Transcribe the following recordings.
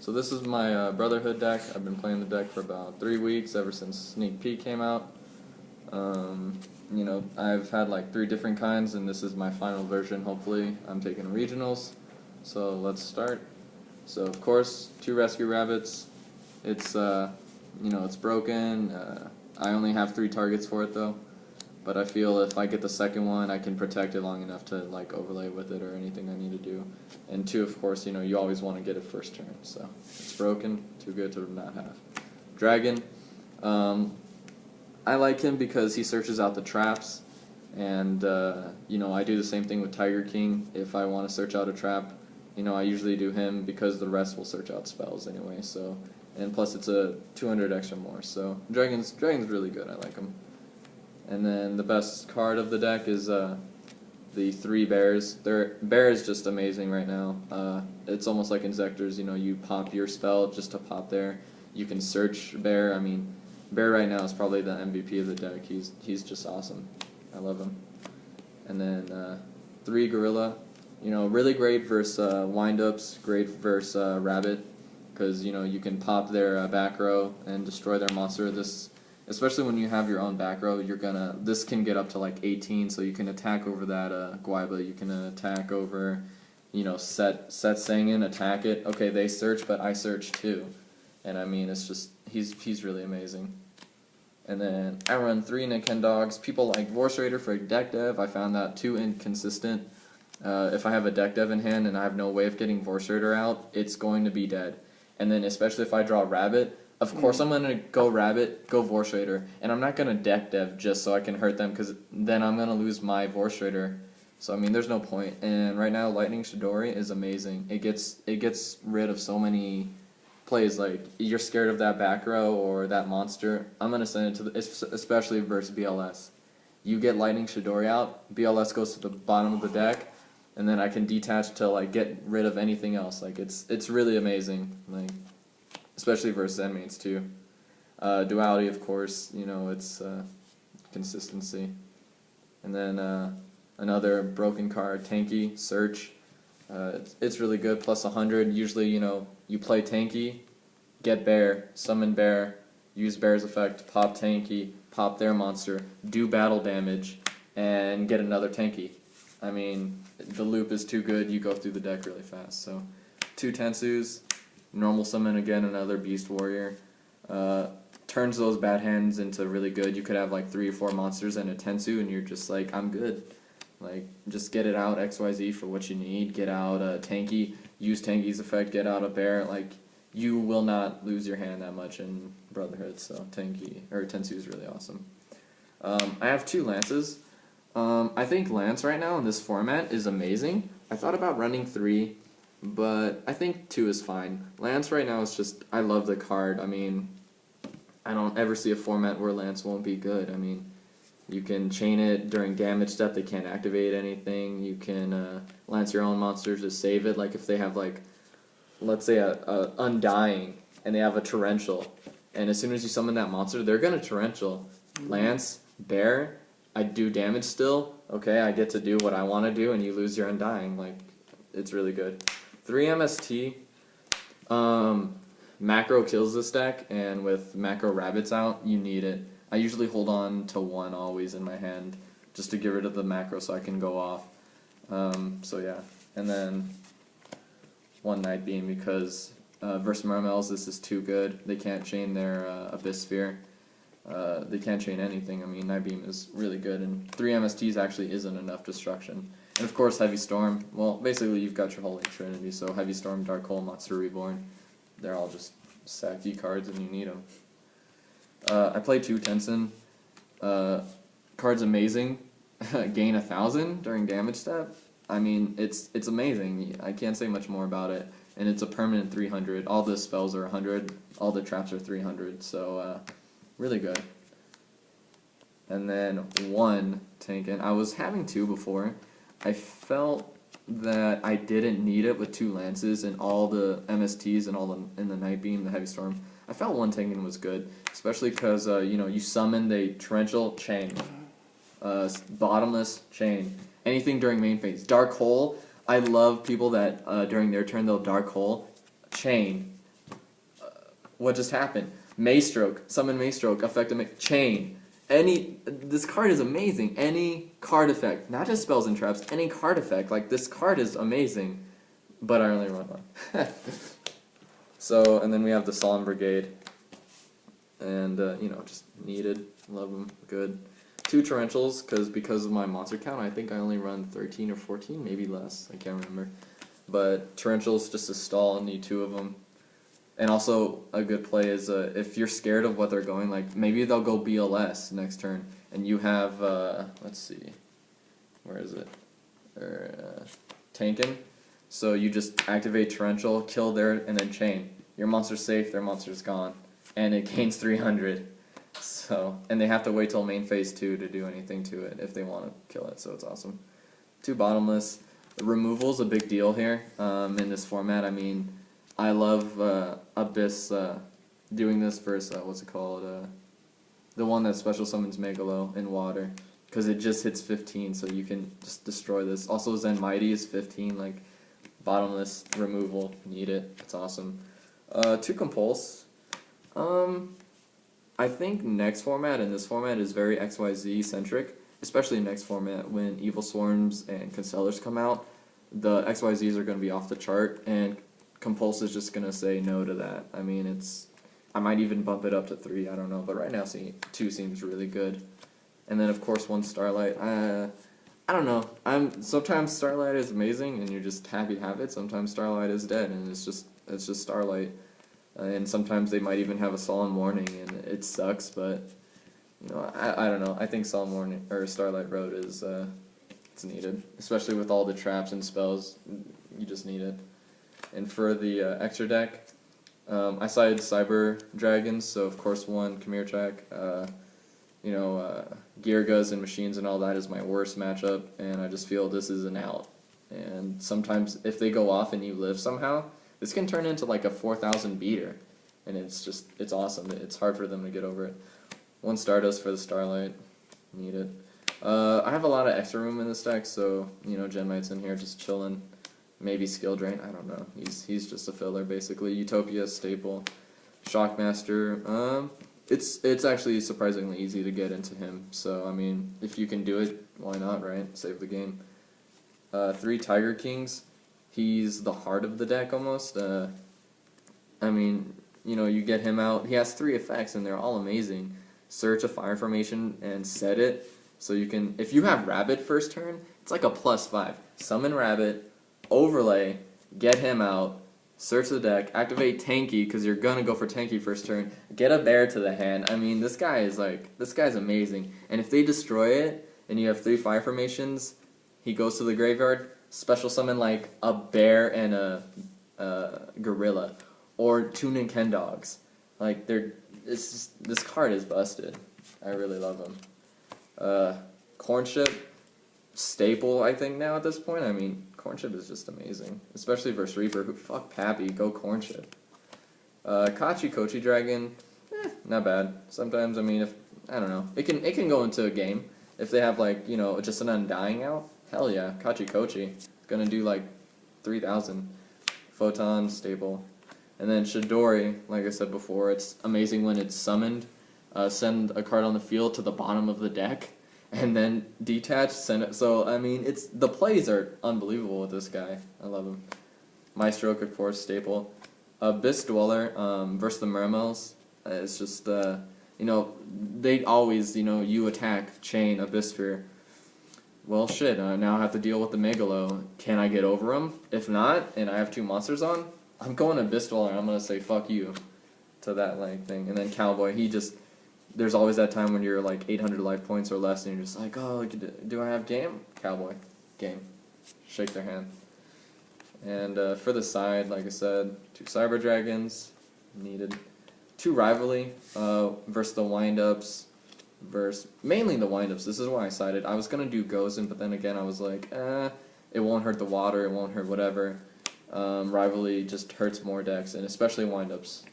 So this is my Brotherhood deck. I've been playing the deck for about 3 weeks, ever since Sneak Peek came out. I've had like 3 different kinds, and this is my final version, hopefully. I'm taking regionals, so let's start. So of course, 2 rescue rabbits. It's, it's broken. I only have 3 targets for it though. But I feel if I get the second one, I can protect it long enough to like overlay with it or anything I need to do. And 2, of course, you always want to get it first turn. So it's broken, too good to not have. Dragon, I like him because he searches out the traps, and I do the same thing with Tiger King. If I want to search out a trap, I usually do him because the rest will search out spells anyway. So, and plus it's a 200 extra more. So Dragon's really good. I like him. And then the best card of the deck is the 3 bears. Bear is just amazing right now. It's almost like Inzectors, you pop your spell just to pop there. You can search Bear. I mean, Bear right now is probably the MVP of the deck. He's just awesome. I love him. And then 3 Gorilla. Really great versus windups, great versus Rabbit, because you can pop their back row and destroy their monster. Especially when you have your own back row, this can get up to like 18, so you can attack over that Guaiba, you can attack over, set Sangin, attack it. Okay, they search, but I search too. And I mean, it's just, he's really amazing. And then I run 3 Nikken Dogs. People like Vorse Raider for deck dev. I found that too inconsistent. If I have a deck dev in hand and I have no way of getting Vorse Raider out, it's going to be dead. And then especially if I draw Rabbit, of course I'm going to go Rabbit, go Vorse Raider, and I'm not going to deck dev just so I can hurt them, because then I'm going to lose my Vorse Raider. So I mean, there's no point. And right now Lightning Chidori is amazing. It gets rid of so many plays, like you're scared of that back row or that monster. I'm going to send it to especially versus BLS. You get Lightning Chidori out, BLS goes to the bottom of the deck, and then I can detach to like get rid of anything else. Like it's really amazing. Like, especially versus endmates too. Duality, of course, it's consistency. And then another broken card, Tanky, Search. It's really good, plus 100. Usually, you play Tanky, get Bear, summon Bear, use Bear's effect, pop Tanky, pop their monster, do battle damage, and get another Tanky. I mean, the loop is too good, you go through the deck really fast. So, 2 Tensus. Normal summon again, another Beast Warrior. Turns those bad hands into really good. You could have like 3 or 4 monsters and a Tensu, and you're just like, I'm good. Like, just get it out XYZ for what you need. Get out a Tanky, use Tanky's effect, get out a Bear. Like, you will not lose your hand that much in Brotherhood, so Tensu is really awesome. I have 2 Lances. I think Lance right now in this format is amazing. I thought about running 3. But I think 2 is fine. Lance right now is just, I love the card. I mean, I don't ever see a format where Lance won't be good. I mean, you can chain it during damage step, they can't activate anything. You can Lance your own monsters to save it. Like if they have like, let's say a Undying, and they have a Torrential, and as soon as you summon that monster, they're going to Torrential. Lance, Bear, I do damage still. Okay, I get to do what I want to do, and you lose your Undying. Like, it's really good. 3 MST, macro kills this deck, and with macro rabbits out, you need it. I usually hold on to 1 always in my hand, just to get rid of the macro so I can go off. So yeah, and then 1 Night Beam, because versus Marmels, this is too good. They can't chain their Abyss Sphere. They can't chain anything. I mean, Night Beam is really good, and 3 MSTs actually isn't enough destruction. And of course, Heavy Storm. Well, basically, you've got your Holy Trinity, so Heavy Storm, Dark Hole, Monster Reborn. They're all just sacky cards, and you need them. I play 2 Tensen. Card's amazing. Gain 1,000 during damage step. I mean, it's amazing. I can't say much more about it. And it's a permanent 300. All the spells are 100. All the traps are 300. So, really good. And then 1 Tankin. I was having 2 before. I felt that I didn't need it with 2 Lances and all the MSTs and in the Night Beam, the Heavy Storm. I felt 1 Tankin was good, especially because you summon the Torrential, chain, Bottomless, chain, anything during main phase. Dark Hole. I love people that during their turn they'll Dark Hole, chain. What just happened? Maystroke, summon Maystroke, effect chain. This card is amazing. Any card effect, not just spells and traps, any card effect. Like, this card is amazing, but I only run one. So, and then we have the Solemn Brigade, and, you know, just needed, love them, good. 2 Torrentials, because of my monster count, I think I only run 13 or 14, maybe less, I can't remember. But Torrentials, just to stall, need 2 of them. And also, a good play is if you're scared of what they're going, like, maybe they'll go BLS next turn, and you have, let's see, where is it? Tankin. So you just activate Torrential, kill there, and then chain. Your monster's safe, their monster's gone. And it gains 300. So, and they have to wait till main phase 2 to do anything to it if they want to kill it, so it's awesome. 2 Bottomless. Removal's a big deal here in this format. I mean, I love Abyss doing this versus, what's it called? The one that special summons Megalo in water. Because it just hits 15, so you can just destroy this. Also, Zen Mighty is 15, like, Bottomless removal. Need it. It's awesome. 2 Compulse. I think next format and this format is very XYZ centric, especially next format when Evil Swarms and Constellars come out. The XYZs are going to be off the chart, and Compulse is just going to say no to that. I mean, I might even bump it up to 3, I don't know, but right now 2 seems really good. And then, of course, 1 Starlight. I don't know. Sometimes Starlight is amazing, and you're just happy to have it. Sometimes Starlight is dead, and it's just Starlight. And sometimes they might even have a Solemn Warning, and it sucks, but, you know, I don't know. I think Solemn Warning, or Starlight Road is, it's needed. Especially with all the traps and spells, you just need it. And for the extra deck, I sided Cyber Dragons, so of course 1 Khmer Track, you know, Geargas and Machines and all that is my worst matchup, and I just feel this is an out. And sometimes if they go off and you live somehow, this can turn into like a 4,000 beater, and it's awesome. It's hard for them to get over it. 1 Stardust for the Starlight, need it. I have a lot of extra room in this deck, so, you know, Genmite's in here just chilling. Maybe Skill Drain, I don't know. He's just a filler, basically. Utopia, staple. Shockmaster, it's actually surprisingly easy to get into him, so, I mean, if you can do it, why not, right? Save the game. 3 Tiger Kings. He's the heart of the deck, almost. I mean, you know, you get him out. He has 3 effects, and they're all amazing. Search a fire formation and set it. So you can, if you have Rabbit first turn, it's like a +5. Summon Rabbit, overlay, get him out, search the deck, activate Tanky, because you're going to go for Tanky first turn, get a bear to the hand. I mean, this guy's amazing. And if they destroy it, and you have 3 fire formations, he goes to the graveyard, special summon like a bear and a gorilla, or 2 Nintendogs. Like, this card is busted. I really love him. Cornship, staple, I think, now at this point. I mean, Cornship is just amazing, especially versus Reaper. Fuck Pappy, go Cornship. Kochi Dragon, not bad. Sometimes, I mean, I don't know, it can go into a game if they have, like, you know, just an Undying out. Hell yeah, Kochi. It's gonna do like 3,000. Photon, staple. And then Shidori, like I said before, it's amazing when it's summoned. Send a card on the field to the bottom of the deck, and then detach, send it. So, I mean, the plays are unbelievable with this guy. I love him. Maestro, of course, staple. Abyss Dweller versus the Mermels. It's just, you know, they always, you know, you attack, chain, Abyss Sphere. Well, shit, I now have to deal with the Megalo. Can I get over him? If not, and I have 2 monsters on, I'm going Abyss Dweller, and I'm going to say fuck you to that, like, thing. And then Cowboy, there's always that time when you're like 800 life points or less, and you're just like, oh, do I have game? Cowboy, game. Shake their hand. And for the side, like I said, 2 Cyber Dragons, needed. 2 Rivalry versus the Windups, mainly the Windups. This is why I sided. I was going to do Gozen, but then again I was like, it won't hurt the water, it won't hurt whatever. Rivalry just hurts more decks, and especially Windups.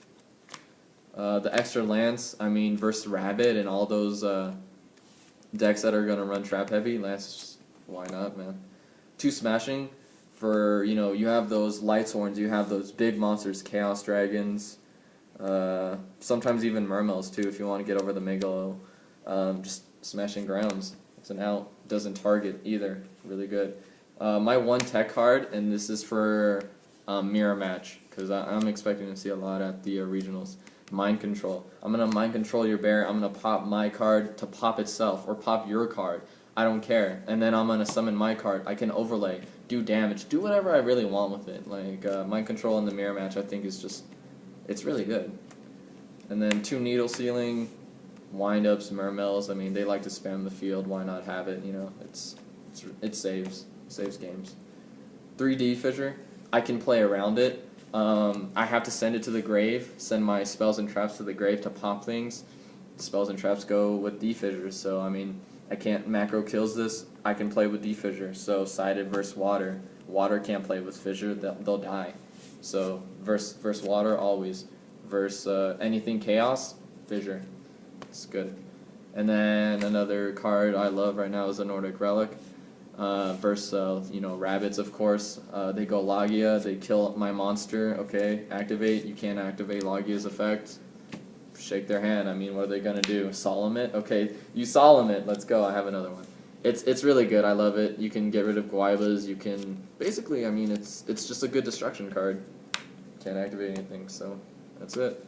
The extra Lance, I mean, versus Rabbit and all those decks that are going to run trap heavy, Lance, why not, man? 2 Smashing for, you know, you have those Light Sworns, you have those big monsters, Chaos Dragons, Sometimes even Mermels too, if you want to get over the Megalo. Just smashing grounds. It's an out. Doesn't target either. Really good. My one tech card, and this is for mirror match, because I'm expecting to see a lot at the regionals. Mind control. I'm going to mind control your bear. I'm going to pop my card to pop itself, or pop your card. I don't care. And then I'm going to summon my card. I can overlay, do damage, do whatever I really want with it. Like, mind control in the mirror match, I think is just, it's really good. And then 2 needle sealing, wind-ups, Mermels. I mean, they like to spam the field. Why not have it? You know, it saves games. 3D fissure. I can play around it. I have to send it to the grave. Send my spells and traps to the grave to pop things. Spells and traps go with D-fissures. So I mean, I can't macro kills this. I can play with D-fissure. So sided versus water. Water can't play with fissure. They'll die. So versus water always. Versus anything chaos, fissure. It's good. And then another card I love right now is a Nordic Relic. Versus, you know, rabbits, of course. They go Logia, they kill my monster, okay, activate. You can't activate Logia's effect. Shake their hand. I mean, what are they going to do? Solemn it? Okay, you solemn it. Let's go. I have another one. It's really good. I love it. You can get rid of Guaibas. You can, basically, I mean, it's just a good destruction card. Can't activate anything, so that's it.